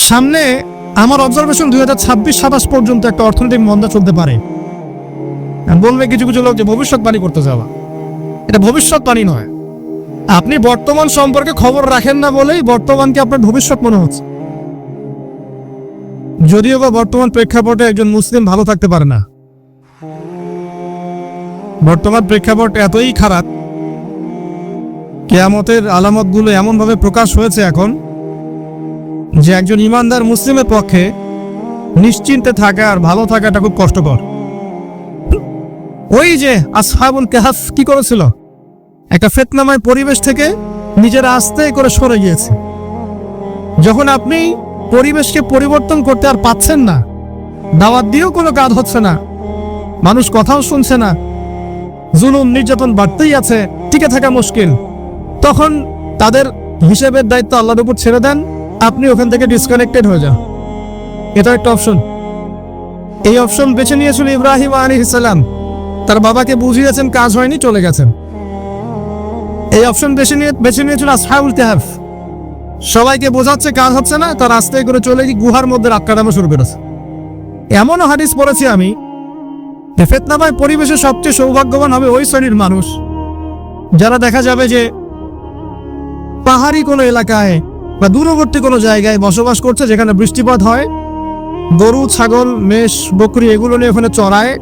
সামনে আমার অবজারভেশন 2026-27 পর্যন্ত একটা অর্থনৈতিক মন্দা চলতে পারে। বলবে কিছু কিছু লোক যে ভবিষ্যৎবাণী করতে যাওয়া, এটা ভবিষ্যৎবাণী নয়। আপনি বর্তমান সম্পর্কে খবর রাখেন না বলেই বর্তমানকে আপনার ভবিষ্যৎ মনে হচ্ছে। যদিও বা বর্তমান প্রেক্ষাপটে একজন মুসলিম ভালো থাকতে পারে না। বর্তমান প্রেক্ষাপট এতই খারাপ, কিয়ামতের আলামতগুলো এমনভাবে প্রকাশ হয়েছে এখন যে একজন ইমানদার মুসলিমের পক্ষে নিশ্চিন্তে থাকা আর ভালো থাকাটা খুব কষ্টকর। ওই যে আসহাবুল কাহফ কি করেছিল, একটা ফিতনাময় পরিবেশ থেকে নিজেরা আস্তে করে সরে গিয়েছে। যখন আপনি পরিবেশকে পরিবর্তন করতে আর পাচ্ছেন না, দাওয়াত দিয়েও কোনো কাজ হচ্ছে না, মানুষ কথাও শুনছে না, জুলুম নির্যাতন বাড়তেই আছে, টিকে থাকা মুশকিল, তখন তাদের হিসেবের দায়িত্ব আল্লাহর উপর ছেড়ে দেন, আপনি ওখান থেকে ডিসকানেক্টেড হয়ে যান। এটা একটা অপশন। এই অপশন বেছে নিয়েছিল ইব্রাহিম আলাইহিস সালাম। তার বাবাকে বুঝিয়েছেন, কাজ হয়নি, চলে গেছেন। এই অপশন বেছে নিয়েছিল আসহাবুল কাহফ। সবাইকে বোঝাচ্ছে কাজ হচ্ছে না, তার আস্তে করে চলে গিয়ে গুহার মধ্যে রাত কাটানো শুরু করেছে। এমনও হাদিস পড়েছি আমি, ফিতনাময় পরিবেশে সবচেয়ে সৌভাগ্যবান হবে ওই শ্রেণীর মানুষ যারা দেখা যাবে যে পাহাড়ি কোনো এলাকায় বা দূরবর্তী কোনো জায়গায় বসবাস করছে, যেখানে বৃষ্টিপাত হয়, গরু ছাগল মেষ বকরি এগুলো নিয়ে ওখানে চড়ায়।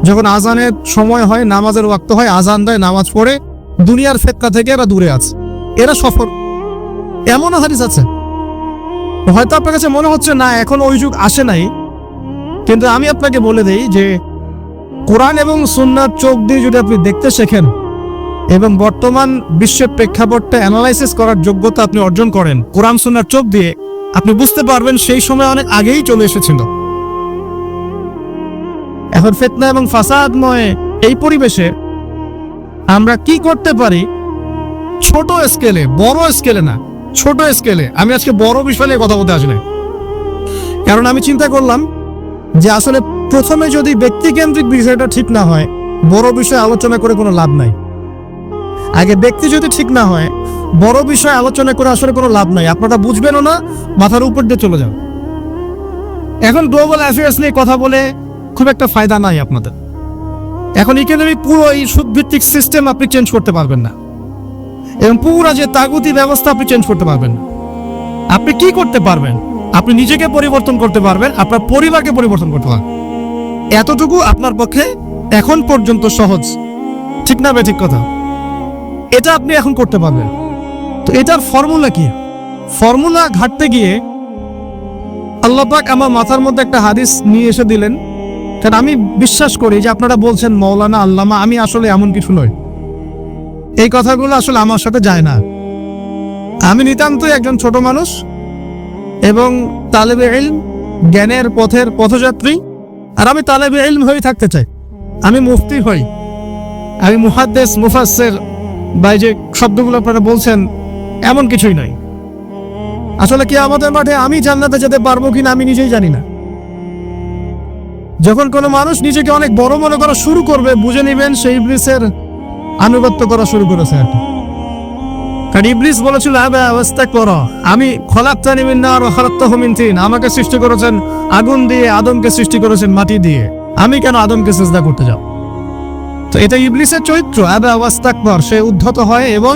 যখন আজানের সময় হয়, নামাজের ওয়াক্ত হয়, আজান দেয়, নামাজ পড়ে, দুনিয়ার ফিতনা থেকে এরা দূরে আছে, এরা সফল। এমনও হাদিস আছে। হয়তো আপনার কাছে মনে হচ্ছে না এখন ওই যুগ আসে নাই, কিন্তু আমি আপনাকে বলে দেই যে কোরআন এবং সুন্নাহর চোখ দিয়ে যদি আপনি দেখতে শেখেন এবং বর্তমান বিশ্বের প্রেক্ষাপটটা অ্যানালাইসিস করার যোগ্যতা আপনি অর্জন করেন কোরআন সুন্নাহর চোখ দিয়ে, আপনি বুঝতে পারবেন সেই সময় অনেক আগেই চলে এসেছিল। এখন ফিতনা এবং ফাসাদময় এই পরিবেশে আমরা কি করতে পারি ছোট স্কেলে, বড় স্কেলে না, ছোট স্কেলে। আমি আজকে বড় বিষয় নিয়ে কথা বলতে আসি না, কারণ আমি চিন্তা করলাম যে আসলে প্রথমে যদি ব্যক্তিকেন্দ্রিক বিষয়টা ঠিক না হয়, বড় বিষয় আলোচনা করে কোনো লাভ নাই। আগে ব্যক্তি যদি ঠিক না হয়, বড় বিষয় আলোচনা করে আসলে কোনো লাভ নাই। আপনারা বুঝবেনও না, মাথার উপর দিয়ে চলে যান। এখন গ্লোবাল অ্যাফেয়ার্স নিয়ে কথা বলে খুব একটা ফায়দা নাই আপনাদের। এখন ইকোনমিক পুরো এই সুদভিত্তিক সিস্টেম আপনি চেঞ্জ করতে পারবেন না, এবং পুরো যে তাগুতি ব্যবস্থা আপনি চেঞ্জ করতে পারবেন না। আপনি কি করতে পারবেন? আপনি নিজেকে পরিবর্তন করতে পারবেন, আপনার পরিবারকে পরিবর্তন করতে পারবেন। এতটুকু আপনার পক্ষে এখন পর্যন্ত সহজ, ঠিক না? ঠিক কথা। এটা আপনি এখন করতে পারবেন। তো এটার ফর্মুলা কি? ফর্মুলা ঘাটতে গিয়ে আল্লাহ পাক আমার মাথার মধ্যে একটা হাদিস নিয়ে এসে দিলেন। কারণ আমি বিশ্বাস করি যে আপনারা বলছেন মৌলানা আল্লামা, আমি আসলে এমন কিছু নই। এই কথাগুলো আসলে আমার সাথে যায় না। আমি নিতান্তই একজন ছোট মানুষ এবং তালেবে ইলম, জ্ঞানের পথের পথযাত্রী। আর আমি তালেবে ইলম হয়ে থাকতে চাই। আমি মুফতি হই, আমি মুহাদ্দিস, মুফাসসির বা যে শব্দগুলো আপনারা বলছেন, এমন কিছুই নয়। আসলে কি আমাদের মাঠে আমি জান্নাতে যেতে পারবো কিনা আমি নিজেই জানি না। যখন কোনো মানুষ নিজেকে অনেক বড় মনে করা শুরু করবে, বুঝে নেবেন সে ইবলিসের আনুগত্য করা শুরু করেছে আর কি। কারণ ইবলিস বলেছিল আমি খলাকতানি মিন নার ওয়া খালাকতাহু মিন তিন, আমাকে সৃষ্টি করেছেন আগুন দিয়ে, আদমকে সৃষ্টি করেছেন মাটি দিয়ে, আমি কেন আদমকে সিজদা করতে যাব? তো এটা ইবলিসের চরিত্র, আবা ওয়াস্তাকবার। সে উদ্ধত হয় এবং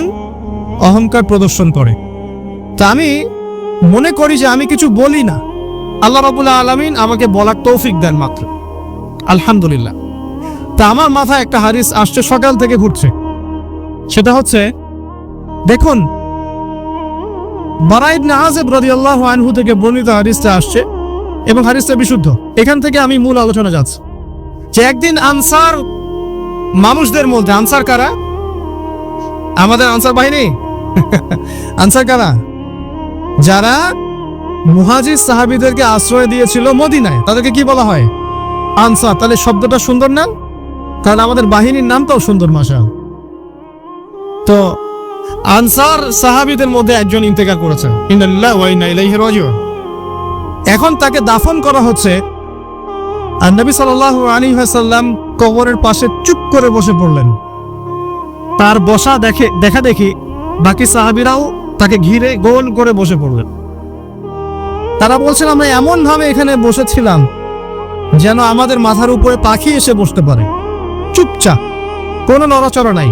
অহংকার প্রদর্শন করে। তা আমি মনে করি যে আমি কিছু বলি না, আল্লাহ রাব্বুল আলামিন আমাকে বলার তৌফিক দেন মাত্র, আলহামদুলিল্লাহ। তা আমার মাথায় একটা হাদিস আসছে, সকাল থেকে ঘুরছে। সেটা হচ্ছে, দেখুন, বারা ইবনে আযিব রাদিয়াল্লাহু আনহু থেকে বর্ণিত হাদিসটা আসছে এবং হাদিসটা বিশুদ্ধ। এখান থেকে আমি মূল আলোচনা যাচ্ছি যে একদিন আনসার মানুষদের মধ্যে, আনসার কারা? আমাদের আনসার বাহিনী। আনসার কারা? যারা মুহাজির সাহাবীদেরকে আশ্রয় দিয়েছিল মদিনায়, তাদেরকে কি বলা হয়? আনসার। তাহলে শব্দটা সুন্দর না? কারণ আমাদের বাহিনীর নামটাও সুন্দর, মাশাআল্লাহ। তো আনসার সাহাবীদের মধ্যে একজন ইন্তেকাল করেছেন, ইন্না লিল্লাহি ওয়া ইন্না ইলাইহি রাজিউন। এখন তাকে দাফন করা হচ্ছে, আর নবী সাল্লাল্লাহু আলাইহি ওয়াসাল্লাম কবরের পাশে চুপ করে বসে পড়লেন। তার বসা দেখা দেখি বাকি সাহাবীরাও তাকে ঘিরে গোল করে বসে পড়লেন। তারা বলছেন আমরা এমন ভাবে এখানে বসেছিলাম যেন আমাদের মাথার উপরে পাখি এসে বসতে পারে, চুপচাপ, কোনো নড়াচড়া নাই।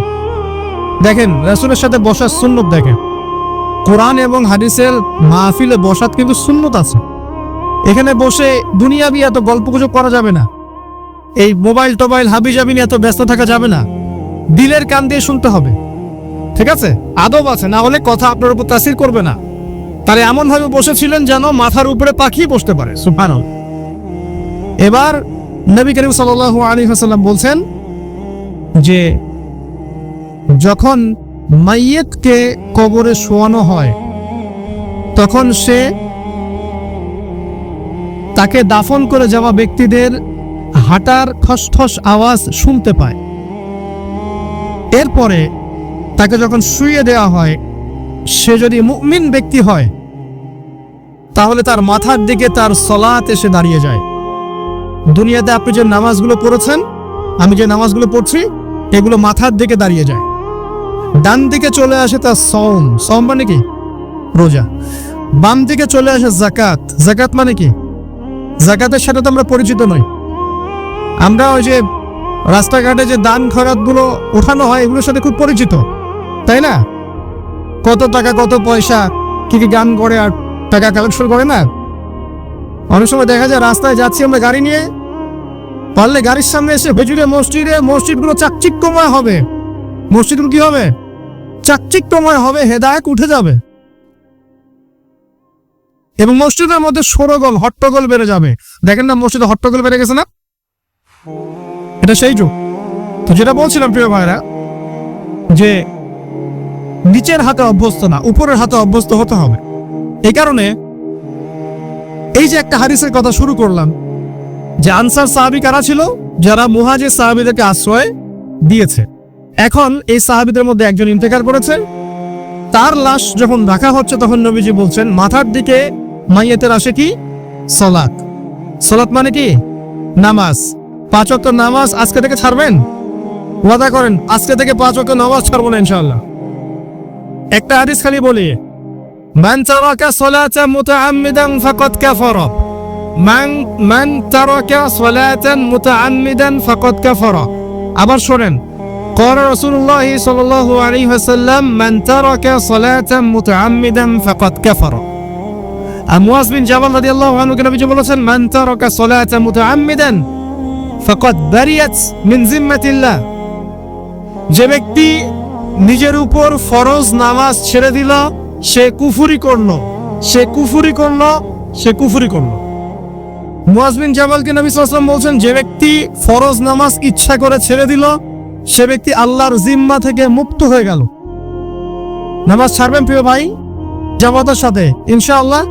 দেখেন রাসূলের সাথে বসার সুন্নত, দেখেন কোরআন এবং হাদিসের মাহফিলে বসার কিন্তু সুন্নত আছে। এখানে বসে দুনিয়াবি এত গল্পগুজব করা যাবে না, এই মোবাইল টোবাইল হাবিজাবি নিয়ে এত ব্যস্ত থাকা যাবে না, দিলের কান দিয়ে শুনতে হবে, ঠিক আছে? আদব আছে, না হলে কথা আপনার উপর তাসির করবে না। তারা এমন ভাবে বসেছিলেন যেন মাথার উপরে পাখি বসতে পারে, সুবহানাল্লাহ। এবার নবী করিম সাল্লাল্লাহু আলাইহি ওয়াসাল্লাম বলছেন যে যখন মাইয়িতকে কবরে শোয়ানো হয় তখন সে তাকে দাফন করে যাওয়া ব্যক্তিদের হাঁটার ঠসঠস আওয়াজ শুনতে পায়। এরপরে তাকে যখন শুইয়ে দেওয়া হয়, সে যদি মুমিন ব্যক্তি হয় তাহলে তার মাথার দিকে তার সালাত এসে দাঁড়িয়ে যায়। দুনিয়াতে আপনি যে নামাজগুলো পড়েছেন, আমি যে নামাজগুলো পড়ছি, এগুলো মাথার দিকে দাঁড়িয়ে যায়। ডান দিকে চলে আসে তার সওম, সওম মানে কি? রোজা। বাম দিকে চলে আসে যাকাত, যাকাত মানে কি? যাকাতের সাথে তো আমরা পরিচিত নই। আমরা ওই যে রাস্তাঘাটে যে দান খয়রাতগুলো ওঠানো হয় এগুলোর সাথে খুব পরিচিত, তাই না? কত টাকা কত পয়সা কি কি গান করে আর টাকা কালেকশন করে না। অনেক সময় দেখা যায় রাস্তায় যাচ্ছি আমরা গাড়ি নিয়ে, পারলে গাড়ির সামনে এসে ভেজুরে মসজিদগুলো চাকচিক্যময় হবে, মসজিদগুলো কি হবে? চাকচিক্যময় হবে, হেদায়েত উঠে যাবে এবং মসজিদের মধ্যে শোরগোল হট্টগোল বেড়ে যাবে। দেখেন না মসজিদে হট্টগোল বেড়ে গেছে না? এটা সেই যুগ। তো যেটা বলছিলাম প্রিয় ভাইরা, যে নিচের হাতে অভ্যস্ত না, উপরের হাতে অভ্যস্ত হতে হবে। এই কারণে এই যে একটা হাদিসের কথা শুরু করলাম, যে আনসার সাহাবী কারা ছিল? যারা মুহাজির সাহাবীদেরকে আশ্রয় দিয়েছে। এখন এই সাহাবীদের মধ্যে একজন ইন্তেকাল করেছে, তার লাশ যখন রাখা হচ্ছে তখন নবীজি বলছেন মাথার দিকে মাইয়াতের আসে কি? সালাত। সালাত মানে কি? নামাজ। 5 ওয়াক্ত নামাজ আজকে থেকে ছাড়বেন? ওয়াদা করেন আজকে থেকে 5 ওয়াক্ত নামাজ ছাড়বো না ইনশাআল্লাহ। একটা হাদিস খালি বলি, মান তারাকা সালাতান মুতাআম্মিদান ফাকাদ কাফারা, মান তারাকা সালাতান মুতাআম্মিদান ফাকাদ কাফারা। আবার শোনেন, قال رسول الله صلى الله عليه وسلم من ترك صلاة متعمدا فقد كفر। মুআজ বিন জাবাল রাদিয়াল্লাহু আনহু কে নবীজি বলেছেন মান তারাকা সালাতান মুতাআম্মিদান ফাকাদ বারিয়াত মিন জিম্মাতিল্লাহ। যে ব্যক্তি নিজের উপর ফরজ নামাজ ছেড়ে দিল সে কুফরি করলো, সে কুফরি করলো, সে কুফরি করলো। মুআজ বিন জাবালকে নবী সাল্লাল্লাহু আলাইহি ওয়াসাল্লাম বলছেন যে ব্যক্তি ফরজ নামাজ ইচ্ছা করে ছেড়ে দিল সে ব্যক্তি আল্লাহর জিম্মা থেকে মুক্ত হয়ে গেল। নামাজ ছাড়বেন প্রিয় ভাই জামাতের সাথে ইনশাআল্লাহ।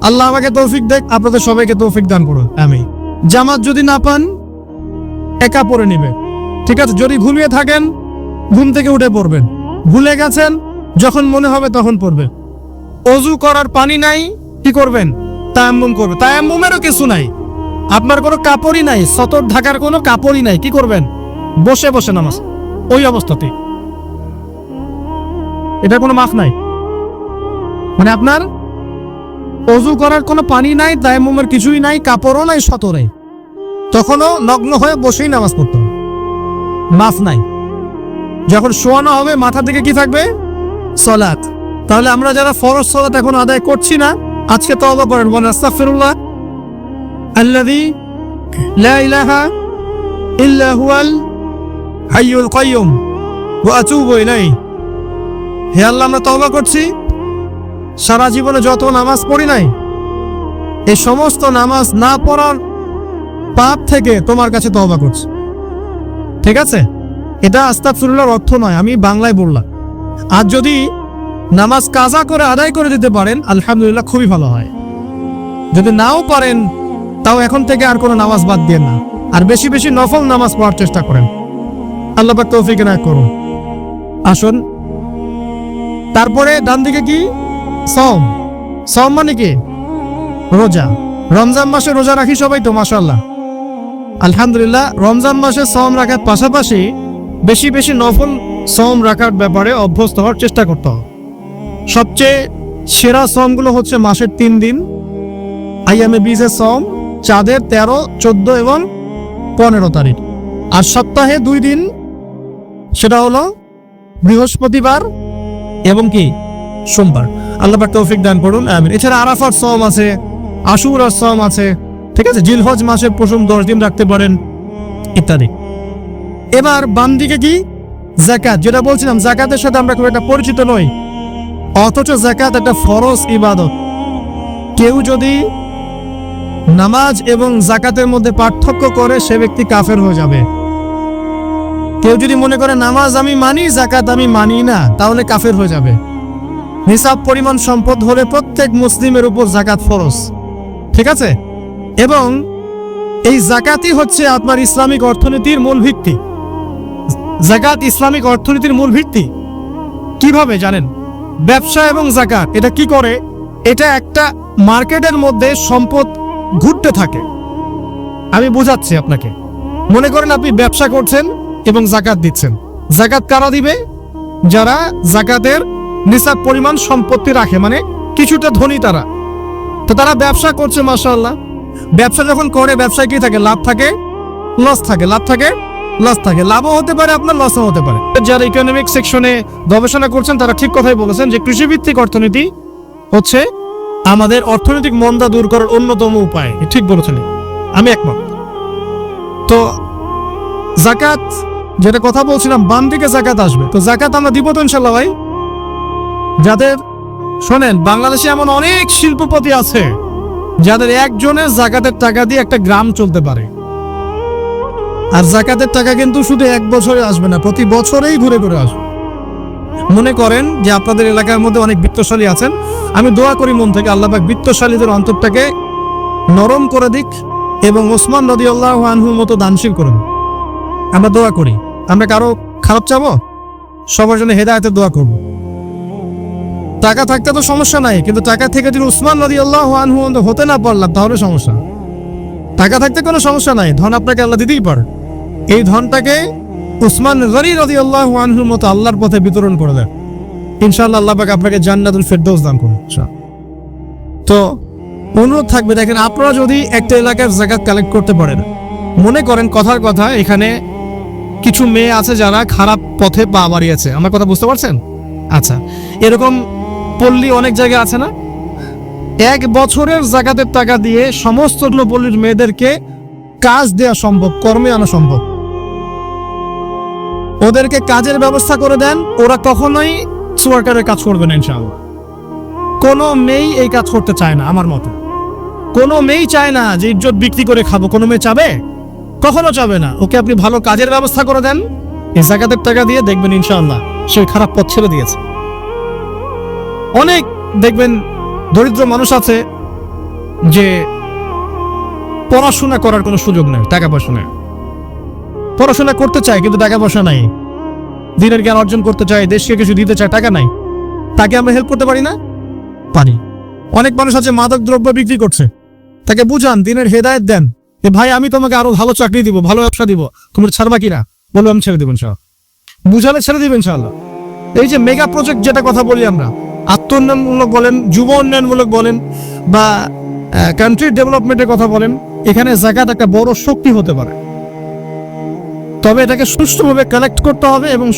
আল্লাহ আমাকে তৌফিক দেখ, আপনাদের সবাইকে তৌফিক দান করুন, আমিন। জামাত যদি না পান একা পড়ে নিবে, ঠিক আছে? যদি ঘুমিয়ে থাকেন ঘুম থেকে উঠে পড়বেন, ভুলে গেছেন যখন মনে হবে তখন পড়বেন। অজু করার পানি নাই, কি করবেন? তায়াম্মুম করবেন। তায়াম্মুমেরও কিছু নাই, আপনার কোনো কাপড়ই নাই, সতর ঢাকার কোনো কাপড়ই নাই, কি করবেন? বসে বসে নামাজ, ওই অবস্থাতে। এটা কোনো মাফ নাই, মানে আপনার অজু করার কোনো পানি নাই, তায়াম্মুমের কিছুই নাই, কাপড়ও নাই, সতরে, তখনও নগ্ন হয়ে বসেই নামাজ পড়তে হবে, মাফ নাই। যখন শোয়ানো হবে মাথা থেকে কি থাকবে? সালাত। তাহলে আমরা যারা ফরজ সালাত এখন আদায় করছি না আজকে তওবা করেন, বলেন আস্তাগফিরুল্লাহ আল্লাযী লা ইলাহা ইল্লা হুয়াল হাইয়ুল কাইয়ুম ওয়া আতুবু ইলাইহি। হে আল্লাহ, আমরা তওবা করছি, সারা জীবনে যত নামাজ পড়ি নাই এই সমস্ত নামাজ না পড়ার পাপ থেকে তোমার কাছে তওবা করছি, ঠিক আছে? এটা আস্তাগফিরুল্লাহর অর্থ নয়, আমি বাংলায় বললাম। আর যদি নামাজ কাজা করে আদায় করে দিতে পারেন আলহামদুলিল্লাহ, খুবই ভালো হয়। যদি নাও পারেন তাও এখন থেকে আর কোনো নামাজ বাদ দিয়ে না, আর বেশি বেশি নফল নামাজ পড়ার চেষ্টা করেন। আল্লাহ পাক তৌফিক এনায়েত করুন। আসুন, তারপরে ডান দিকে কি? সওম। সওম মানে কি? রোজা। রমজান মাসে রোজা রাখি সবাই তো, মাশাআল্লাহ, আলহামদুলিল্লাহ। রমজান মাসে সওম রাখার পাশাপাশি বেশি বেশি নফল সওম রাখার ব্যাপারে অভ্যস্ত হওয়ার চেষ্টা করতে হবে। সবচেয়ে সেরা সওমগুলো হচ্ছে মাসের 3 দিন, আইয়ামে বীজের সম চাঁদের 13, 14 এবং 15 তারিখ। আর সপ্তাহে 2 দিন, সেটা হলো বৃহস্পতিবার এবং কি সোমবার। আল্লাহ পাক তৌফিক দান করুন, আমিন। এছাড়া আরাফার সম আছে, আশুরার সম আছে, ঠিক আছে, জিলহজ মাসের প্রথম 10 দিন রাখতে পারেন ইত্যাদি। এবার বাম দিকে কি যাকাত, যেটা বলছিলাম যাকাতের সাথে আমরা খুব একটা পরিচিত নই, অথচ যাকাত একটা ফরজ ইবাদত। কেউ যদি নামাজ এবং যাকাতের মধ্যে পার্থক্য করে সে ব্যক্তি কাফের হয়ে যাবে। কেউ যদি মনে করে নামাজ আমি মানি, যাকাত আমি মানি না, তাহলে কাফের হয়ে যাবে। নিসাব পরিমাণ সম্পদ হলে প্রত্যেক মুসলিমের উপর যাকাত ফরজ, ঠিক আছে। এবং এই যাকাতই হচ্ছে আপনার ইসলামিক অর্থনীতির মূল ভিত্তি। যাকাত ইসলামিক অর্থনীতির মূল ভিত্তি। কিভাবে জানেন? ব্যবসা এবং যাকাত এটা কি করে? এটা একটা মার্কেটের মধ্যে সম্পদ ঘুরতে থাকে। আমি বোঝাচ্ছি আপনাকে। মনে করেন আপনি ব্যবসা করছেন এবং যাকাত দিচ্ছেন। যাকাত কারা দিবে? যারা যাকাতের নিসাব পরিমাণ সম্পত্তি রাখে, মানে কিছুটা ধনী তারা। তো তারা ব্যবসা করছে, মাশাআল্লাহ। ব্যবসা যখন করে, ব্যবসায় কি থাকে? লাভ থাকে, লস থাকে, লাভ থাকে, লস থাকে। লাভও হতে পারে আপনার, লসও হতে পারে। যারা ইকোনমিক সেকশনে গবেষণা করছেন তারা ঠিক কথাই বলেছেন যে কৃষিভিত্তিক অর্থনীতি হচ্ছে আমাদের অর্থনৈতিক মন্দা দূর করার অন্যতম উপায়। ঠিক বলেছেন, আমি একমত। তো যাকাত, যেটা কথা বলছিলাম, বাম দিকে যাকাত আসবে। তো যাকাত আমরা দিব তো ইনশাল্লাহ ভাই। যাদের শোনেন, বাংলাদেশে এমন অনেক শিল্পপতি আছে যাদের একজনের যাকাতের টাকা দিয়ে একটা গ্রাম চলতে পারে। আর যাকাতের টাকা কিন্তু শুধু 1 বছরে আসবে না, প্রতি বছরেই ঘুরে ঘুরে আসবে। মনে করেন যে আপনাদের এলাকার মধ্যে অনেক বিত্তশালী আছেন, আমি দোয়া করি মন থেকে আল্লাহ পাক বিত্তশালীদের অন্তরটাকে নরম করে দিক এবং ওসমান রাদিয়াল্লাহু আনহুর মতো দানশীল করুন। আমরা দোয়া করি, আমরা কারো খারাপ চাবো, সবার জন্য হেদায়েতের দোয়া করব। টাকা থাকতে তো সমস্যা নাই, কিন্তু টাকা থেকে যদি ওসমান রাদিয়াল্লাহু আনহু হতে না পারলাম তাহলে সমস্যা। টাকা থাকতে কোনো সমস্যা নাই, ধন আপনাকে আল্লাহ দিতেই পারে। এই ধনটাকে উসমান গনি রাদিয়াল্লাহু আনহুর মতো আল্লাহর পথে বিতরণ করে দেন, ইনশাআল্লাহ আল্লাহ পাক আপনাকে জান্নাতুল ফেরদৌস দান করুন। তো অনুরোধ থাকবে, দেখেন আপনারা যদি একটা এলাকার যাকাত কালেক্ট করতে পারেন, মনে করেন কথার কথা এখানে কিছু মেয়ে আছে যারা খারাপ পথে পা বাড়িয়েছে, আমার কথা বুঝতে পারছেন? আচ্ছা, এরকম পল্লী অনেক জায়গায় আছে না? 1 বছরের যাকাতের টাকা দিয়ে সমস্ত পল্লীর মেয়েদেরকে কাজ দেওয়া সম্ভব, কর্মে আনা সম্ভব। ওদেরকে কাজের ব্যবস্থা করে দেন, ওরা কখনোই সোয়ার্কারের কাজ করবে না ইনশাআল্লাহ। কোনো মেয়ে এই কাজ করতে চায় না আমার মতে। কোনো মেয়ে চায় না যে ইজ্জত বিক্রি করে খাবো, কোনো মেয়ে চাবে? কখনো চাবে না। ওকে আপনি ভালো কাজের ব্যবস্থা করে দেন, এই যাকাতের টাকা দিয়ে দেখবেন ইনশাআল্লাহ সে খারাপ পথ ছেড়ে দিয়েছে। অনেক দেখবেন দরিদ্র মানুষ আছে যে পড়াশোনা করার কোনো সুযোগ নেই, টাকা পয়সা নেই। পড়াশোনা করতে চায় কিন্তু টাকা পয়সা নাই, দিনের জ্ঞান অর্জন করতে চায়, দেশকে কিছু দিতে চায়, টাকা নাই। তাকে আমরা হেল্প করতে পারি না? পারি। অনেক মানুষ আছে মাদক দ্রব্য বিক্রি করছে, তাকে বুঝান, দিনের হেদায়েত দেন, যে ভাই আমি তোমাকে আরো ভালো চাকরি দিব, ভালো ব্যবসা দিব, তুমি ছাড়বা কিনা? বলবো আমি ছেড়ে দেবেন ইনশাআল্লাহ। বুঝালে ছেড়ে দিবেন ইনশাআল্লাহ। এই যে মেগা প্রজেক্ট যেটা কথা বলি আমরা, আত্মোন্নয়নমূলক বলেন, যুব উন্নয়নমূলক বলেন, বা কান্ট্রি ডেভেলপমেন্টের কথা বলেন, এখানে যাকাত একটা বড় শক্তি হতে পারে। তবে এটাকে সুষ্ঠুভাবে কালেক্ট করতে হবে এবং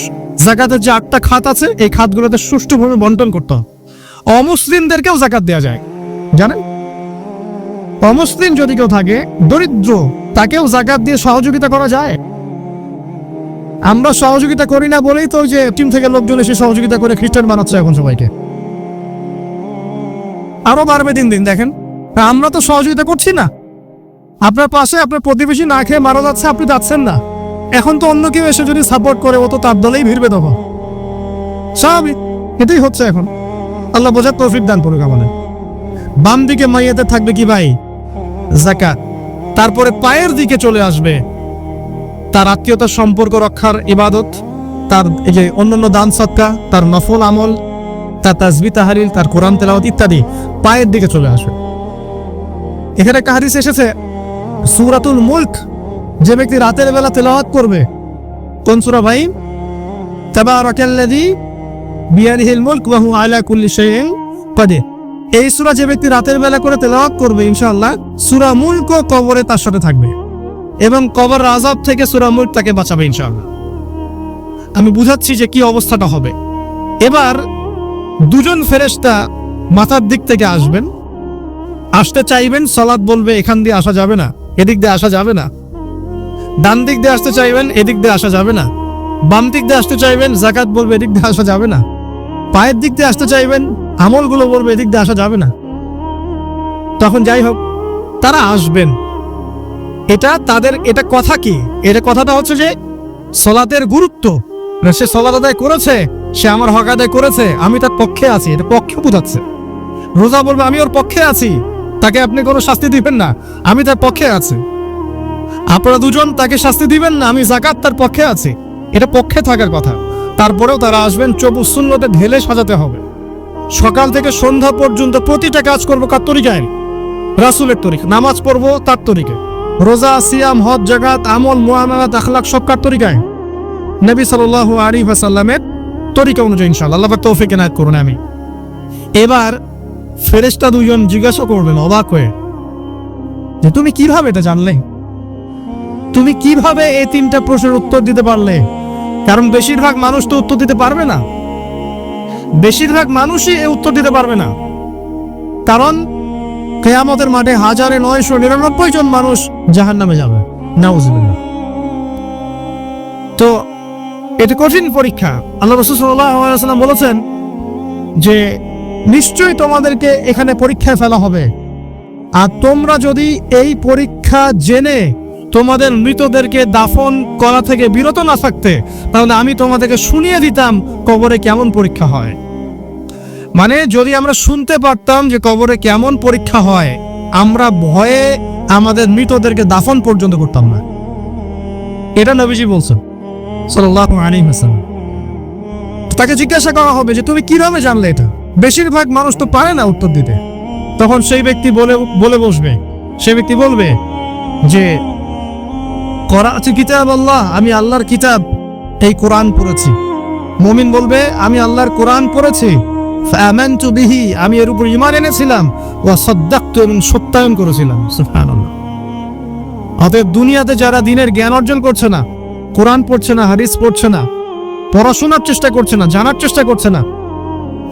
যাকাতের যে 8টা খাত আছে এই খাতগুলোতে সুষ্ঠুভাবে বন্টন করতে হবে। অমুসলিমদেরকেও যাকাত দেওয়া যায়, জানেন? অমুসলিম যদি কেউ থাকে, দরিদ্র, তাকেও যাকাত দিয়ে সহযোগিতা করা যায়। আমরা সহযোগিতা করি না বলেই তো যে টিম থেকে লোকজন এসে সহযোগিতা করে খ্রিস্টান বানাচ্ছে এখন সবাইকে। আরো বাড়বে দিন দিন, দেখেন। আমরা তো সহযোগিতা করছি না। আপনার পাশে আপনার প্রতিবেশী না খেয়ে মারা যাচ্ছে, আপনি যাচ্ছেন না। এখন তো অন্য কেউ এসে যদি সাপোর্ট করে, ও তো তার দলেই ভিড়বে তখন। স্বাভাবিক, এটাই হচ্ছে এখন। আল্লাহ বোঝার তৌফিক দান করুক আমাদের। বাম দিকে মাইয়াতে থাকবে কি ভাই? যাকাত। তারপরে পায়ের দিকে চলে আসবে তার আত্মীয়তার সম্পর্ক রক্ষার ইবাদত, তার এই যে অন্যান্য দান সদকা, তার নফল আমল, তার তাসবিহ তাহলিল, তার কোরআন তেলাওয়াত ইত্যাদি পায়ের দিকে চলে আসবে। এখানে একটা হাদিস এসেছে, সূরাতুল মুলক যে ব্যক্তি রাতের বেলা তেলাওয়াত করবে, কোন সূরা ভাই? তাবারাকাল্লাযী বিয়াদিহিল মুলক ওয়া হুয়া আলা কুল্লি শাইইন কাদির। এই সূরা যে ব্যক্তি রাতের বেলা করে তেলাওয়াত করবে ইনশাআল্লাহ সূরা মুলক কবরে তার সাথে থাকবে এবং কবর আযাব থেকে সূরা মুলক তাকে বাঁচাবে ইনশাআল্লাহ। আমি বুঝাচ্ছি যে কি অবস্থাটা হবে। এবার দুজন ফেরেশতা মাথার দিক থেকে আসবেন, আসতে চাইবেন, সালাত বলবে এখান দিয়ে আসা যাবে না, এদিক দিয়ে আসা যাবে না। ডান দিক দিয়ে আসতে চাইবেন, এদিক দিয়ে আসা যাবে না। বাম দিক দিয়ে আসতে চাইবেন, যাকাত বলবে এদিক দিয়ে আসা যাবে না। পায়ের দিক দিয়ে আসতে চাইবেন, আমলগুলো বলবে এদিক দিয়ে আসা যাবে না। তখন যাই হোক তারা আসবেন। এটা কথা কি? এটা কথাটা হচ্ছে যে সালাতের গুরুত্ব, সে সালাত আদায় করেছে, সে আমার হক আদায় করেছে, আমি তার পক্ষে আছি, এটা পক্ষে বোঝাচ্ছে। রোজা বলবে আমি ওর পক্ষে আছি, তাকে আপনি কোনো শাস্তি দিবেন না, আমি তার পক্ষে আছি। আপনারা দুজন তাকে শাস্তি দিবেন না, আমি যাকাত তার পক্ষে আছি, এটা পক্ষে থাকার কথা। তারপরেও তারা আসবেন, সবুজ সুন্নতে ঢেলে সাজাতে হবে। সকাল থেকে সন্ধ্যা পর্যন্ত প্রতিটা কাজ করবো কার তরিকায়? রাসূলের তরিকা। নামাজ পড়বো তার তরিকায়, রোজা, সিয়াম, হজ, যাকাত, আমল, মুআমালাত, আখলাক সব কার তরিকায়? নবী সাল্লাল্লাহু আলাইহি ওয়াসাল্লামের তরিকা অনুযায়ী ইনশাআল্লাহ। আল্লাহ পাক তৌফিক এনায়েত করুন, আমি। এবার ফেরেশতা দুজন জিজ্ঞাসা করবেন অবাক হয়ে যে তুমি কিভাবে এটা জানলে? তুমি কিভাবে এই তিনটা প্রশ্নের উত্তর দিতে পারলে? কারণ বেশিরভাগ মানুষ তো উত্তর দিতে পারবে না, বেশিরভাগ মানুষই এই উত্তর দিতে পারবে না। কারণ কিয়ামতের মাঠে 1999 জন মানুষ জাহান্নামে যাবে, নাউজুবিল্লাহ। তো এটা কঠিন পরীক্ষা। আল্লাহ রাসূল সাল্লাল্লাহু আলাইহি ওয়াসাল্লাম বলেছেন যে নিশ্চয়ই তোমাদেরকে এখানে পরীক্ষায় ফেলা হবে, আর তোমরা যদি এই পরীক্ষা জেনে তোমাদের মৃতদেরকে দাফন করা থেকে বিরত না থাকতে, তাহলে আমি তোমাদেরকে শুনিয়ে দিতাম কবরে কেমন পরীক্ষা হয়। মানে যদি আমরা শুনতে পারতাম যে কবরে কেমন পরীক্ষা হয়, আমরা ভয়ে আমাদের মৃতদেরকে দাফন পর্যন্ত করতাম না। এটা নবীজি বলছেন সাল্লাল্লাহু আলাইহি ওয়াসাল্লাম। তাকে জিজ্ঞাসা করা হবে যে তুমি কিভাবে জানলে এটা? বেশিরভাগ মানুষ তো পারে না উত্তর দিতে। তখন সেই ব্যক্তি বলে বসবে, সেই ব্যক্তি বলবে যে করা'তু কিতাব আল্লাহ, আমি আল্লাহর কিতাব এই কোরআন পড়েছি। মুমিন বলবে আমি আল্লাহর কোরআন পড়েছি, ফাআমানতু বিহি, আমি এর উপর ঈমান এনেছিলাম, ওয়া সাদ্দাকতু, এবং সত্যায়ন করেছিলাম। সুবহানাল্লাহ। অতএব দুনিয়াতে যারা দ্বীনের জ্ঞান অর্জন করছে না, কোরআন পড়ছে না, হাদিস পড়ছে না, পড়াশোনার চেষ্টা করছে না, জানার চেষ্টা করছে না,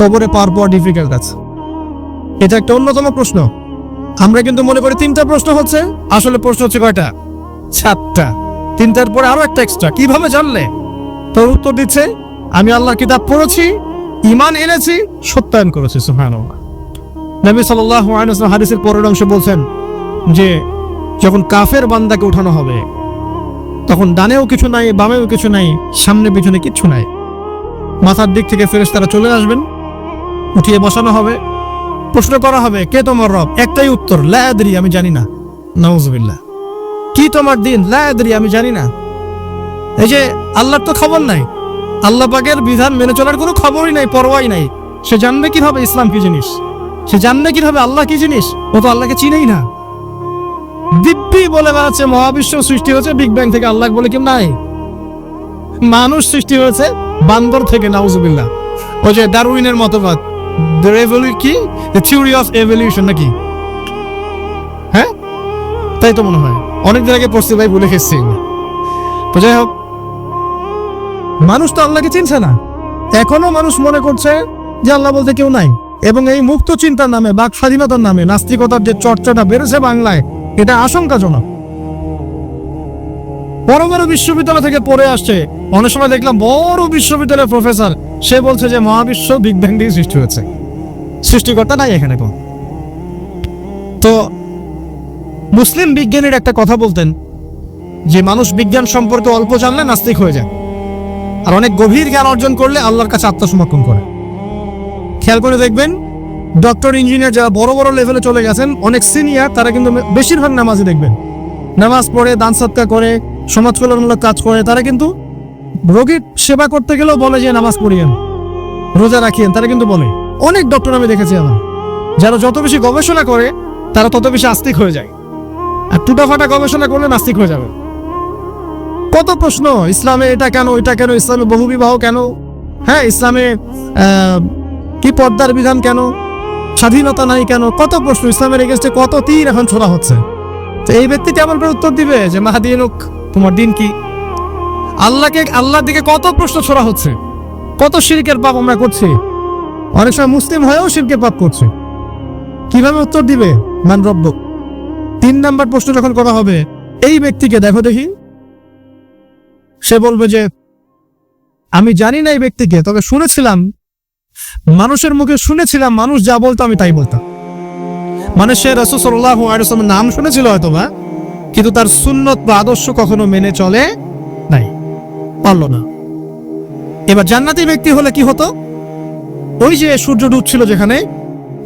কবরে পাওয়ার পর ডিফিকাল্ট আছে। এটা একটা অন্যতম প্রশ্ন। আমরা কিন্তু মনে করি তিনটা প্রশ্ন হচ্ছে, আসলে প্রশ্ন হচ্ছে কয়টা? 7টা। তিনটার পরে আরো একটা এক্সট্রা। কিভাবে জানলে? তোর উত্তর দিচ্ছে আমি আল্লাহর কিতাব পড়েছি, ঈমান এনেছি, সত্যায়ন করেছি। সুবহানাল্লাহ। নবী সাল্লাল্লাহু আলাইহি ওয়াসাল্লাম হাদিসের পরের অংশে বলছেন যে যখন কাফের বান্দাকে উঠানো হবে, তখন ডানেও কিছু নাই, বামেও কিছু নাই, সামনে পিছনে কিচ্ছু নাই। মাথার দিক থেকে ফেরেশতারা চলে আসবেন, উঠিয়ে বসানো হবে, প্রশ্ন করা হবে কে তোমার রব? একটাই উত্তর, লা আদরি, আমি জানি না। নাউজুবিল্লাহ। কি তোমার দিন? লা আদরি, আমি জানি না। এই যে আল্লাহর তো খবর নাই, আল্লাহ পাকের বিধান মেনে চলার কোনো খবরই নাই, পরোয়াই নাই। সে জানবে কিভাবে ইসলাম কি জিনিস? সে জানবে কিভাবে আল্লাহ কি জিনিস? ও তো আল্লাহকে চিনেই না। দিব্যি বলে বেড়াচ্ছে মহাবিশ্ব সৃষ্টি হয়েছে বিগ ব্যাং থেকে, আল্লাহ বলে কেউ নাই। মানুষ সৃষ্টি হয়েছে বান্দর থেকে, নাউজুবিল্লাহ। ওই যে ডারউইনের মতবাদ, কি থিওরি অফ এভলিউশন নাকি? হ্যাঁ, তাই তো মনে হয়। অনেকদিন আগে পড়ছি ভাই, ভুলে গেছি। তো যাই হোক, মানুষ তো আল্লাহকে চিনছে না। এখনো মানুষ মনে করছে যে আল্লাহ বলতে কেউ নাই। এবং এই মুক্ত চিন্তার নামে, বাক স্বাধীনতার নামে নাস্তিকতার যে চর্চাটা বেড়েছে বাংলায়, এটা আশঙ্কাজনক। বড় বড় বিশ্ববিদ্যালয় থেকে পড়ে আসছে, অনেক সময় দেখলাম বড় বিশ্ববিদ্যালয়ের প্রফেসর, সে বলছে যে মহাবিশ্ব বিগ ব্যাং দিয়ে সৃষ্টি হয়েছে, সৃষ্টিকর্তা নাই এখানে কোন। তো মুসলিম বিজ্ঞানীর একটা কথা বলতেন যে মানুষ বিজ্ঞান সম্পর্কে অল্প জানলে নাস্তিক হয়ে যায়, আর অনেক গভীর জ্ঞান অর্জন করলে আল্লাহর কাছে আত্মসমর্পণ করে। খেয়াল করে দেখবেন, ডক্টর, ইঞ্জিনিয়ার যারা বড় বড় লেভেলে চলে গেছেন, অনেক সিনিয়র, তারা কিন্তু বেশিরভাগ নামাজি দেখবেন, নামাজ পড়ে, দান সদকা করে, সমাজ কল্যাণমূলক কাজ করে। তারা কিন্তু রোগীর সেবা করতে গেলেও বলে যে নামাজ পড়িয়েন, রোজা রাখিয়েন, তারা কিন্তু বলে। অনেক ডক্টর আমি দেখেছি আমার, যারা যত বেশি গবেষণা করে তারা তত বেশি আস্তিক হয়ে যায়, আর টুটাফাটা গবেষণা করলে নাস্তিক হয়ে যাবে। কত প্রশ্ন, ইসলামে এটা কেন, ওইটা কেন, ইসলামে বহুবিবাহ কেন, হ্যাঁ ইসলামে কি পর্দার বিধান কেন, স্বাধীনতা নাই কেন, কত প্রশ্ন, ইসলামের এগেইনস্টে কত তীর এখন ছোড়া হচ্ছে। তো এই ব্যক্তি কেমন করে উত্তর দিবে যে মাহদিনুক, তোমার দিন কি? আল্লাহর দিকে কত প্রশ্ন ছোড়া হচ্ছে, কত শিরকের পাপ আমরা করছি, অনেক সময় মুসলিম হয়েও শিরকের পাপ করছে। কিভাবে উত্তর দিবে মান রব্বুক? 3 নাম্বার প্রশ্ন যখন করা হবে এই ব্যক্তিকে, দেখো দেখি, সে বলবে যে আমি জানি না এই ব্যক্তিকে, তবে শুনেছিলাম, মানুষের মুখে শুনেছিলাম, মানুষ যা বলতো আমি তাই বলতাম। মানে সে রাসূল সাল্লাল্লাহু আলাইহি ওয়াসাল্লামের নাম শুনেছিল হয়তোবা, কিন্তু তার সুন্নত বা আদর্শ কখনো মেনে চলে নাই, পারল না। এবার জান্নাতি ব্যক্তি হলে কি হতো? ওই যে সূর্য ডুবছিল যেখানে,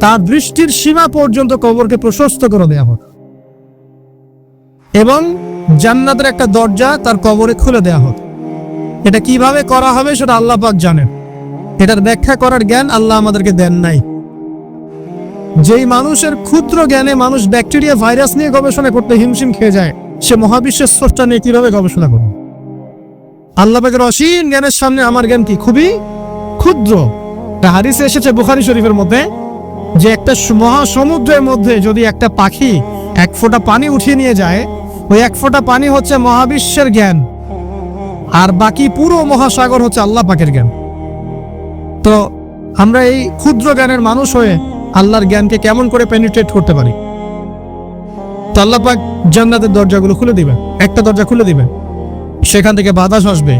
তার দৃষ্টির সীমা পর্যন্ত কবরকে প্রশস্ত করে দেওয়া হতো এবং জান্নাতের একটা দরজা তার কবরে খুলে দেওয়া হতো। এটা কিভাবে করা হবে সেটা আল্লাহ পাক জানেন, এটার ব্যাখ্যা করার জ্ঞান আল্লাহ আমাদেরকে দেন নাই। যেই মানুষের ক্ষুদ্র জ্ঞানে মানুষ ব্যাকটেরিয়া ভাইরাস নিয়ে গবেষণা করতে হিমশিম খেয়ে যায়, সে মহাবিশ্বের স্রষ্টা নিয়ে কিভাবে গবেষণা করবে? আল্লাহ পাকের অসীম জ্ঞানের সামনে আমার জ্ঞান কি? খুবই ক্ষুদ্র। হাদিসে এসেছে বুখারী শরীফের মধ্যে যে একটা মহাসমুদ্রের মধ্যে যদি একটা পাখি 1 ফোঁটা পানি উঠিয়ে নিয়ে যায়, ওই 1 ফোঁটা পানি হচ্ছে মহাবিশ্বের জ্ঞান, আর বাকি পুরো মহাসাগর হচ্ছে আল্লাহ পাকের জ্ঞান। তো আমরা এই ক্ষুদ্র জ্ঞানের মানুষ হয়ে আল্লাহর জ্ঞানকে কেমন করে পেনিট্রেট করতে পারি? তো আল্লাহ পাক জান্নাতের দরজাগুলো খুলে দিবেন, একটা দরজা খুলে দিবেন, সেখান থেকে বাতাস আসবে,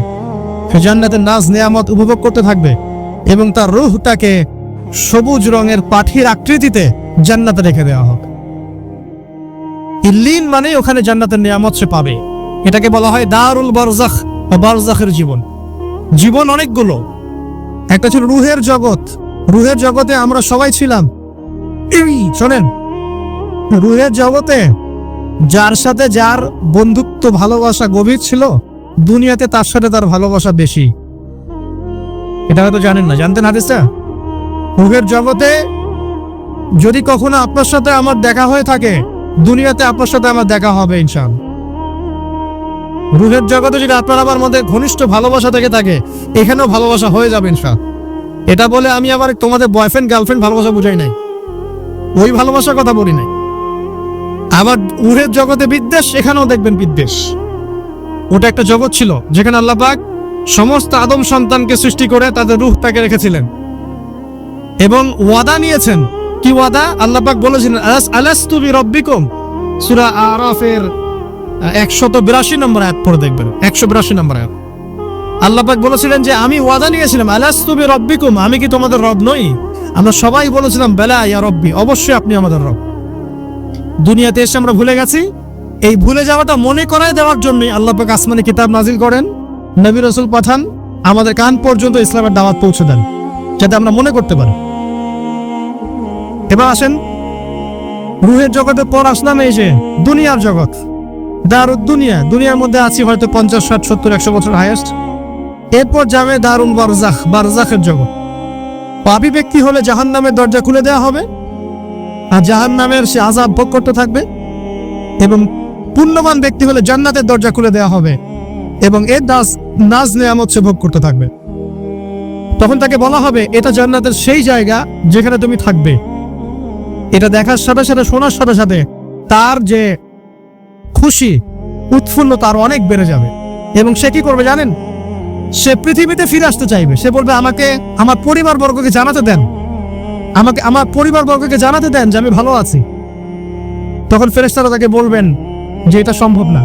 জান্নাতের নাজ নেয়ামত উপভোগ করতে থাকবে এবং তার রূহটাকে সবুজ রঙের পাখির আকৃতিতে জান্নাতে রেখে দেওয়া হবে। ইল্লিন মানে ওখানে জান্নাতের নিয়ামত সে পাবে। এটাকে বলা হয় দারুল বারজাখ বা বারজাখের জীবন। জীবন অনেকগুলো, একটা ছিল রুহের জগৎ। রুহের জগতে আমরা সবাই ছিলাম। শোনেন, রুহের জগতে যার সাথে যার বন্ধুত্ব ভালোবাসা গভীর ছিল, দুনিয়াতে তার সাথে তার ভালোবাসা বেশি। এটা হয়তো জানেন না, জানতেন হাদিসটা? রুহের জগতে যদি কখনো আপনার সাথে আমার দেখা হয়ে থাকে, দুনিয়াতে আপনার সাথে আমার দেখা হবে ইনশাআল্লাহ। রুহের জগতে যদি আপনার আমার মধ্যে ঘনিষ্ঠ ভালোবাসা থেকে থাকে, এখানেও ভালোবাসা হয়ে যাবে ইনশাআল্লাহ। এটা বলে আমি আবার তোমাদের বয়ফ্রেন্ড গার্লফ্রেন্ড ভালোবাসা বুঝাই নাই, ওই ভালোবাসার কথা বলি নাই। আবার রুহের জগতে বিদ্বেষ, এখানেও দেখবেন বিদ্বেষ। ওটা একটা জগৎ ছিল যেখানে আল্লাহ পাক সমস্ত আদম সন্তানকে সৃষ্টি করে তাদের রূহটাকে রেখেছিলেন এবং ওয়াদা নিয়েছেন। কি ওয়াদা? আল্লাহ পাক বলেছিলেন আলাস্তু বিরাব্বিকুম, সূরা আরাফের 182 নম্বর আয়াত পড়ে দেখবেন, 182 নম্বর আয়াত। আল্লাহ পাক বলেছিলেন যে আমি ওয়াদা নিয়েছিলাম, আলাস্তু বিরাব্বিকুম, আমি কি তোমাদের রব নই? আমরা সবাই বলেছিলাম বেলা ইয়া রব্বি, অবশ্যই আপনি আমাদের রব। দুনিয়াতে এসে আমরা ভুলে গেছি। এই ভুলে যাওয়াটা মনে করায় দেওয়ার জন্যই আল্লাহ পাক আসমানে কিতাব নাজিল করেন, নবী রাসূল পাঠান, আমাদের কান পর্যন্ত ইসলামের দাওয়াত পৌঁছে দেন, যাতে আমরা মনে করতে পারি। এবার আসেন রুহের জগতের পর আসলাম এই যে দুনিয়ার জগৎ, দারুদ দুনিয়া। দুনিয়ার মধ্যে আছি হয়তো 50, 60, 70, 100 বছর হাইয়েস্ট। এরপর যাবে দারুল বারজাখ, বারজাখের জগৎ। পাপী ব্যক্তি হলে জাহান্নামের দরজা খুলে দেওয়া হবে আর জাহান্নামের সে আযাব ভোগ করতে থাকবে, এবং পুণ্যবান ব্যক্তি হলে জান্নাতের দরজা খুলে দেওয়া হবে এবং এর নাজ নেয়ামত সে ভোগ করতে থাকবে। তখন তাকে বলা হবে এটা জান্নাতের সেই জায়গা যেখানে তুমি থাকবে। এটা দেখার সাথে সাথে, শোনার সাথে সাথে তার যে খুশি, উৎফুল্লতা আরো অনেক বেড়ে যাবে। এবং সে কি করবে জানেন? সে পৃথিবীতে ফিরে আসতে চাইবে। সে বলবে আমাকে আমার পরিবারবর্গকে জানাতে দেন, আমাকে আমার পরিবারবর্গকে জানাতে দেন যে আমি ভালো আছি। তখন ফেরেশতারা তাকে বলবেন যে এটা সম্ভব না,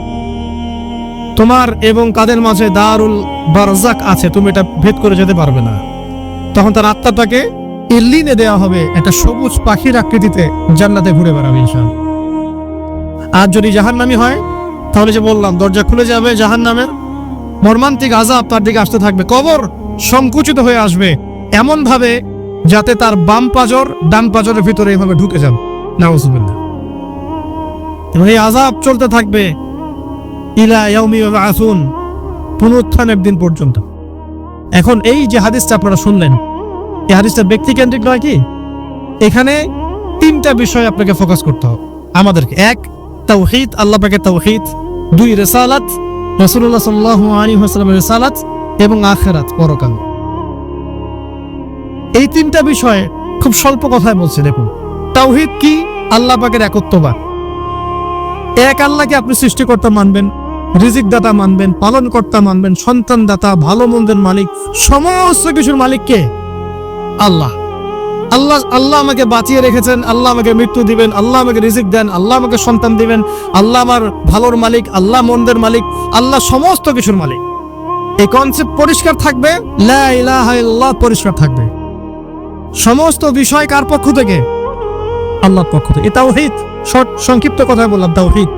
তোমার এবং কাদের মাঝে দারুল বারজাক আছে, তুমি এটা ভেদ করে যেতে পারবে না। তখন তার আত্মাটাকে ইল্লিনে দেওয়া হবে, একটা সবুজ পাখির আকৃতিতে জান্নাতে ঘুরে বেড়াবে ইনশাআল্লাহ। আর যদি জাহান্নামী হয় তাহলে যে বললাম দরজা খুলে যাবে, জাহান্নামের মর্মান্তিক আযাব তার দিকে আসতে থাকবে। কবর সংকুচিত হয়ে আসবে এমন ভাবে যাতে তার বাম পাজর ডান পাজরের ভিতরে এইভাবে ঢুকে যাবে। নাউযুবিল্লাহ। এবং এই আযাব চলতে থাকবে ইলা ইয়াউমি ইউবআসুন, পুনরুত্থানের দিন পর্যন্ত। এখন এই যে হাদিসটা আপনারা শুনলেন, এই হাদিসটা ব্যক্তিকেন্দ্রিক নয় কি? এখানে 3টা বিষয় আপনাকে ফোকাস করতে হবে আমাদেরকে। 1, তাওহীদ, আল্লাহ পাকের তাওহীদ। 2, রিসালাত, রাসূলুল্লাহ সাল্লাল্লাহু আলাইহি ওয়াসাল্লামের রিসালাত, এবং আখিরাত, পরকাল। এই 3টা বিষয়ে খুব স্বল্প কথায় বলছে। দেখুন, তাওহীদ কি? আল্লাহ পাকের একত্ববাদ। এক আল্লাহকে আপনি সৃষ্টিকর্তা মানবেন, রিজিক দাতা মানবেন, পালন কর্তা মানবেন, সন্তান দাতা, ভালো মন্দের মালিক, সমস্ত কিছুর মালিক কে? আল্লাহ। আল্লাহ আল্লাহ আমাকে বাঁচিয়ে রেখেছেন, আল্লাহ আমাকে মৃত্যু দিবেন, আল্লাহ আমাকে রিজিক দেন, আল্লাহ আমাকে সন্তান দিবেন, আল্লাহ আমার ভালোর মালিক, আল্লাহ মন্দের মালিক, আল্লাহ সমস্ত কিছুর মালিক। এই কনসেপ্ট পরিষ্কার থাকবে, লা ইলাহা ইল্লাল্লাহ পরিষ্কার থাকবে। সমস্ত বিষয় কার পক্ষ থেকে? আল্লাহর পক্ষ থেকে। এই তাওহীদ, সংক্ষিপ্ত কথায় বললাম তাওহীদ।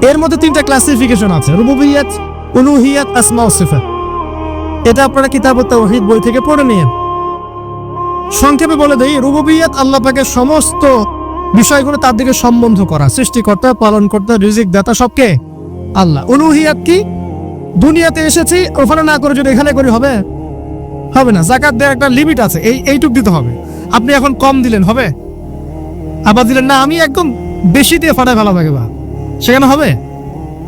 এর মধ্যে তিনটা ক্লাসিফিকেশন আছে: রুবুবিয়্যাত, উলুহিয়্যাত, আসমা ও সিফাত। এটা আপনারা কিতাবুত তাওহীদ বই থেকে পড়ে নিন। সংক্ষেপে বলে দেই, রুবুবিয়্যাত আল্লাহ পাকের সমস্ত বিষয়গুলো তার দিকে সম্বন্ধ করা, সৃষ্টিকর্তা, পালনকর্তা, রিজিক দাতা সবকে আল্লাহ। উলুহিয়্যাত কি? দুনিয়াতে এসেছি, ওখানে না করে যদি এখানে করি হবে? হবে না। যাকাত দেওয়ার একটা লিমিট আছে, এইটুক দিতে হবে। আপনি এখন কম দিলেন হবে? আবার দিলেন না, আমি একদম বেশি দিয়ে ফাটায় ফেলা থাকে, বা সেখানে হবে?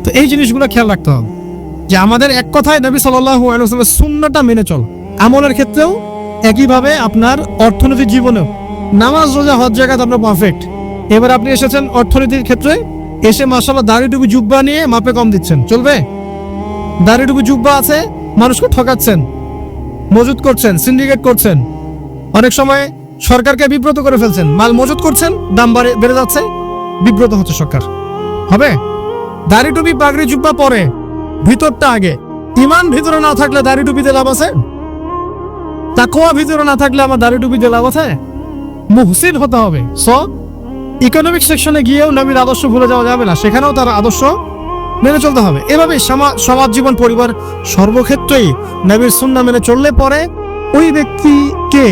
তো এই জিনিসগুলো খেয়াল রাখতে হবে যে আমাদের এক কথায় নবী সাল্লাল্লাহু আলাইহি ওয়াসাল্লামের সুন্নাহটা মেনে চল। আমলের ক্ষেত্রেও একইভাবে, আপনার অর্থনৈতিক জীবনেও, নামাজ রোজা হজ জাকাত আপনার পারফেক্ট। এবার আপনি এসেছেন অর্থনীতির ক্ষেত্রে, এসে মাশাআল্লাহ দাড়িটুকু জুব্বা নিয়ে মাপে কম দিচ্ছেন, চলবে? দাড়িটুকু জুব্বা আছে, মানুষকে ঠকাচ্ছেন, মজুদ করছেন, সিন্ডিকেট করছেন, অনেক সময় সরকারকে বিব্রত করে ফেলছেন, মাল মজুদ করছেন, দাম বেড়ে যাচ্ছে, বিব্রত হচ্ছে সরকার। হবে? দাড়ি টুপি পাগড়ি জুব্বা পরে, ভিতরটা আগে। ইমান ভিতরে না থাকলে দাড়ি টুপিতে লাভ আছে? তাকওয়া ভিতরে না থাকলে আমার দাড়ি টুপিতে লাভ আছে? মুহসিন হতে হবে। ইকোনমিক সেকশনে গিয়েও নবীর আদর্শ ভুলে যাওয়া যাবে না, সেখানেও তার আদর্শ মেনে চলতে হবে। এভাবে সমাজ জীবন, পরিবার, সর্বক্ষেত্রেই নবীর সুন্নাহ মেনে চললে পরে ওই ব্যক্তিকে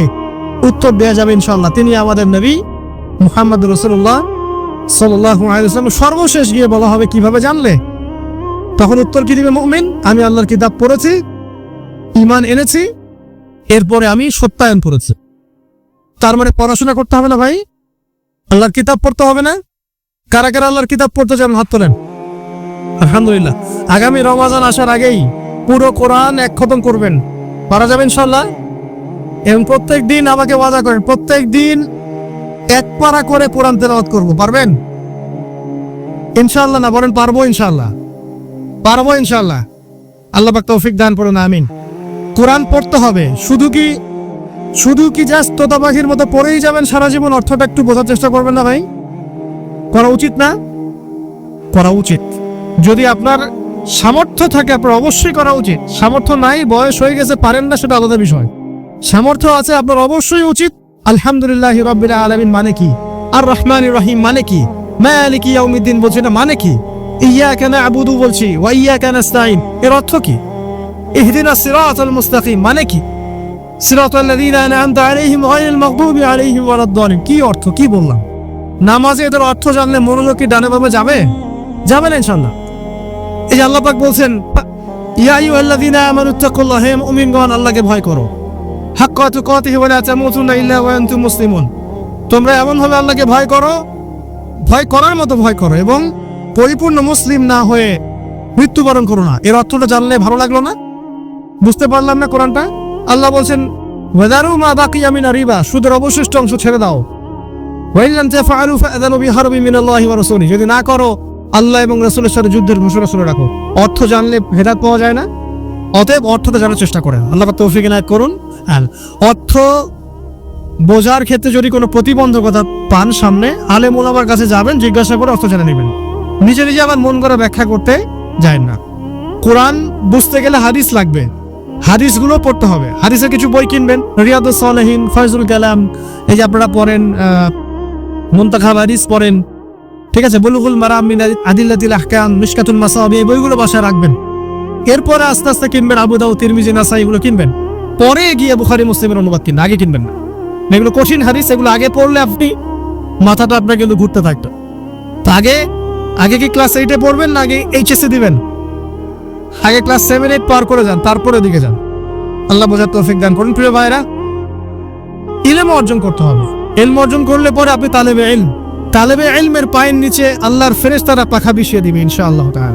উত্তর দেওয়া যাবে ইনশাআল্লাহ, তিনি আমাদের নবী মুহাম্মদ রাসূলুল্লাহ সাল্লাল্লাহু আলাইহি ওয়াসাল্লাম। সর্বশেষ গিয়ে বলা হবে কিভাবে জানলে? তখন উত্তর কি দিবে মুমিন? আমি আল্লাহর কিতাব পড়েছি, ঈমান এনেছি, এরপরে আমি সত্যায়ন করেছি। তার মানে পড়াশোনা করতে হবে না ভাই? আল্লাহর কিতাব পড়তে হবে না? কারা কারা আল্লাহর কিতাব পড়তে চান হাত তোলেন। আলহামদুলিল্লাহ। আগামী রমজান আসার আগেই পুরো কোরআন এক খতম করবেন, পারা যাবে ইনশাআল্লাহ। এবং প্রত্যেক দিন আমাকে ওয়াদা করেন, প্রত্যেক দিন এক পারা করে কোরআন তেলাওয়াত করব, পারবেন ইনশাআল্লাহ? না বলেন পারবো ইনশাআল্লাহ? পারবো ইনশাআল্লাহ। আল্লাহ পাক তৌফিক দান করুন, আমিন। কোরআন পড়তে হবে। শুধু কি জাস্ট তোতা পাখির মতো পড়েই যাবেন সারা জীবন? অর্থটা একটু বোঝার চেষ্টা করবেন না ভাই? করা উচিত না? করা উচিত। যদি আপনার সামর্থ্য থাকে আপনার অবশ্যই করা উচিত। সামর্থ্য নাই, বয়স হয়ে গেছে, পারেন না, সেটা আলাদা বিষয়। সামর্থ্য আছে আপনার, অবশ্যই উচিত। আলহামদুলিল্লাহি রাব্বিল আলামিন মানে কি? আর রহমানির রহিম মানে কি? মালিকি ইয়াউমিদ্দিন বলছি না, মানে কি? ইয়াকা না'বুদু বলছি, ওয়া ইয়াকা নাস্তাইন, এর অর্থ কি? ইহদিনাস সিরাতাল মুস্তাকিম মানে কি? সিরাতাল্লাযীনা আন'আমতা আলাইহিম গায়রিল মাগদুবি আলাইহিম ওয়ালাদ-দালিন, কি অর্থ? কি বললাম? নামাজে এদের অর্থ জানলে মনোযোগ কি ডানে বামে যাবে? যাবে না ইনশাআল্লাহ। এই যে আল্লাহ পাক বলছেন, ইয়া আইয়ুহাল্লাযীনা আমানুত্তাকুল্লাহ, হে মুমিনগণ আল্লাহকে ভয় করো, হাক্কা তুকাতিহি ওয়া লা তামুতুন্না ইল্লা ওয়া আনতুম মুসলিমুন। তোমরা এমন ভাবে আল্লাহকে ভয় করো, ভয় করার মতো ভয় করো, এবং পরিপূর্ণ মুসলিম না হয়ে মৃত্যুবরণ করো না। এর অর্থটা জানলে ভালো লাগলো না? বুঝতে পারলাম না কোরআনটা? আল্লাহ বলছেন, ওয়াদারু মা বাকিয়া মিনা রিবা, সুদের অবশিষ্ট অংশ ছেড়ে দাও। ওয়া ইল্লাম তাফআলু ফাআযানু বিহারবিন মিনাল্লাহি ওয়া রাসূলিহি, যদি না করো আল্লাহ এবং রাসূলের সাথে যুদ্ধের ঘোষণা শুনে রাখো। অর্থ জানলে হেদায়েত পাওয়া যায় না? অতএব অর্থটা জানার চেষ্টা করেন। আল্লাহ পাক তৌফিক ইনায়াত করুন। আর অর্থ বোঝার ক্ষেত্রে যদি কোনো প্রতিবন্ধকতা পান সামনে, আলেম ওলামার কাছে যাবেন, জিজ্ঞাসা করে অর্থ জেনে নেবেন। নিজে নিজে আবার মন করে ব্যাখ্যা করতে যায় না। কোরআন বুঝতে গেলে হাদিস লাগবে, হাদিসগুলো পড়তে হবে। হাদিসের কিছু বই কিনবেন, রিয়াদুস সালেহিন, ফয়জুল কালাম, এই যে আপনারা পড়েন, মুনতাখাব হাদিস পড়েন, ঠিক আছে, বুলুগুল মারাম মিন আদিল্লাতিল আহকাম, মিশকাতুল মাসাবি, এই বইগুলো বাসায় রাখবেন। এরপরে আস্তে আস্তে কিনবেন আবু দাউদ, তিরমিজি, নাসাই, এগুলো কিনবেন। পরে গিয়ে বুখারী মুসলিমের অনুবাদ কিনবেন, আগে কিনবেন না। এগুলো কঠিন হাদিস, এগুলো আগে পড়লে আপনি মাথাটা আপনার কিন্তু ঘুরতে থাকতো। তো আগে কি ক্লাস 8-এ পড়বেন না আগে এইচএসসি দিবেন? আগে ক্লাস 7-8 পার করে যান, তারপরে দিকে যান। আল্লাহ বোঝার তৌফিক দান করুন। প্রিয় ভাইরা, ইলম অর্জন করতে হবে। ইলম অর্জন করলে পরে আপনি তালেবে ইলম, তালেবে ইলমের পায়ের নিচে আল্লাহর ফেরেশতারা পাখা বিছিয়ে দিবে ইনশাআল্লাহ তাআলা।